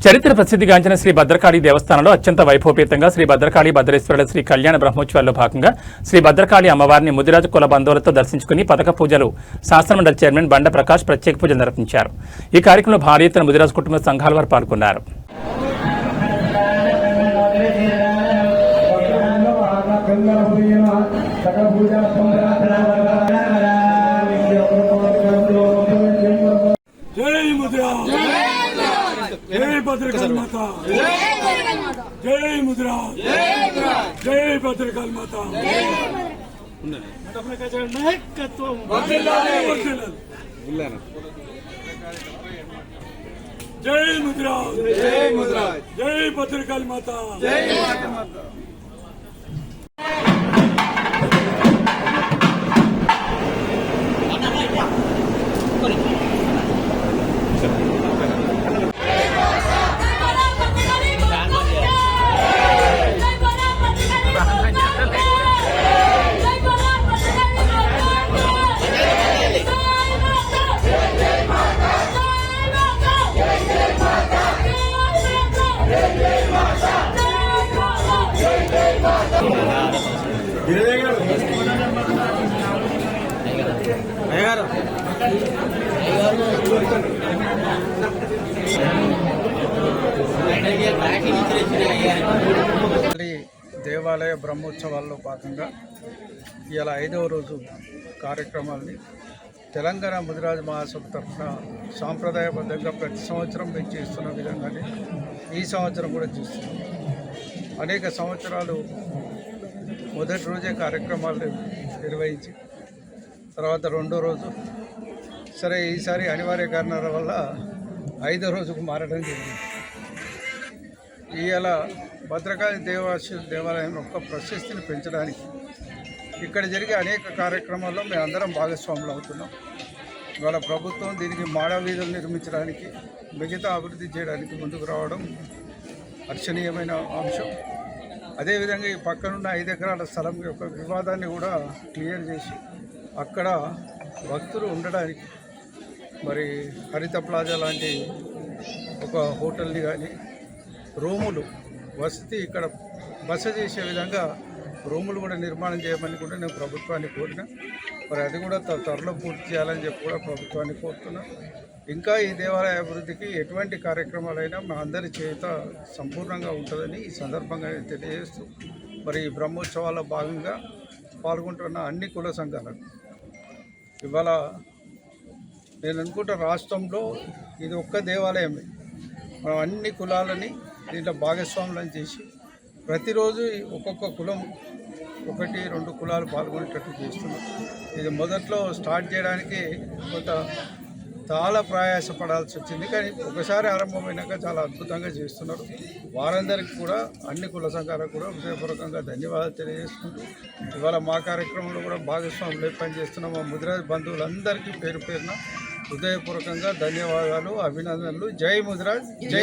చరిత్ర ప్రసిద్ధిగాంచిన శ్రీ భద్రకాళి దేవస్థానంలో అత్యంత వైభవపేతంగా శ్రీ భద్రకాళి భద్రేశ్వరుల శ్రీ కళ్యాణ బ్రహ్మోత్సవాల్లో భాగంగా శ్రీ భద్రకాళి అమ్మవారిని ముదిరాజు కుల బంధువులతో దర్శించుకుని పథక పూజలు శాసనమండలి చైర్మన్ బండ ప్రకాష్ ప్రత్యేక పూజలు నిర్వహించారు. ఈ కార్యక్రమంలో భారీ ఎత్తున ముదిరాజు కుటుంబ సంఘాల వారు పాల్గొన్నారు. जय भद्रकाली माता, जय मुद्रा, जय भद्रकाली माता। जय मुद्रा, जय मुद्रा, जय भद्रकाली माता, जय माता। దేవాలయ బ్రహ్మోత్సవాల్లో భాగంగా ఇలా 5వ రోజు కార్యక్రమాన్ని తెలంగాణ ముదిరాజు మహాసభ తరఫున సాంప్రదాయబద్ధంగా ప్రతి సంవత్సరం మేము చేస్తున్న విధంగానే ఈ సంవత్సరం కూడా చేస్తున్నాం. అనేక సంవత్సరాలు మొదటి రోజే కార్యక్రమాలు నిర్వహించి తర్వాత రెండో రోజు సరే ఈసారి అనివార్య కారణాల వల్ల 5వ రోజుకు మారడం జరిగింది. ఇవాళ భద్రకాళి దేవాలయం యొక్క ప్రశస్తిని పెంచడానికి ఇక్కడ జరిగే అనేక కార్యక్రమాల్లో మేము అందరం భాగస్వాములు అవుతున్నాం. ఇవాళ ప్రభుత్వం దీనికి మాడ వీధులు నిర్మించడానికి మిగతా అభివృద్ధి చేయడానికి ముందుకు రావడం హర్షణీయమైన అంశం. అదేవిధంగా ఈ పక్కనున్న 5 ఎకరాల స్థలం యొక్క వివాదాన్ని కూడా క్లియర్ చేసి అక్కడ భక్తులు ఉండడానికి మరి హరిత ప్లాజా లాంటి ఒక హోటల్ని కానీ రూములు వసతి ఇక్కడ బస చేసే విధంగా రూములు కూడా నిర్మాణం చేయమని కూడా నేను ప్రభుత్వాన్ని కోరినా. మరి అది కూడా త్వరలో పూర్తి చేయాలని చెప్పి కూడా ప్రభుత్వాన్ని కోరుతున్నా. ఇంకా ఈ దేవాలయ అభివృద్ధికి ఎటువంటి కార్యక్రమాలైనా మా అందరి చేత సంపూర్ణంగా ఉంటుందని ఈ సందర్భంగా తెలియజేస్తూ మరి ఈ బ్రహ్మోత్సవాల్లో భాగంగా పాల్గొంటున్న అన్ని కుల సంఘాలకు ఇవాళ నేను అనుకుంటా రాష్ట్రంలో ఇది ఒక్క దేవాలయమే. మనం అన్ని కులాలని దీంట్లో భాగస్వాములను చేసి ప్రతిరోజు ఒక్కొక్క కులం 1-2 కులాలు పాల్గొనేటట్టు చేస్తున్నాం. ఇది మొదట్లో స్టార్ట్ చేయడానికి కొంత చాలా ప్రయాసపడాల్సి వచ్చింది, కానీ ఒకసారి ఆరంభమైనాక చాలా అద్భుతంగా చేస్తున్నారు. వారందరికీ కూడా అన్ని కుల సంఘాలకు కూడా హృదయపూర్వకంగా ధన్యవాదాలు తెలియజేసుకుంటూ ఇవాళ మా కార్యక్రమంలో కూడా భాగస్వాములు పనిచేస్తున్న మా ముదిరాజు బంధువులందరికీ పేరు పేరున హృదయపూర్వకంగా ధన్యవాదాలు, అభినందనలు. జై ముదిరాజ్, జై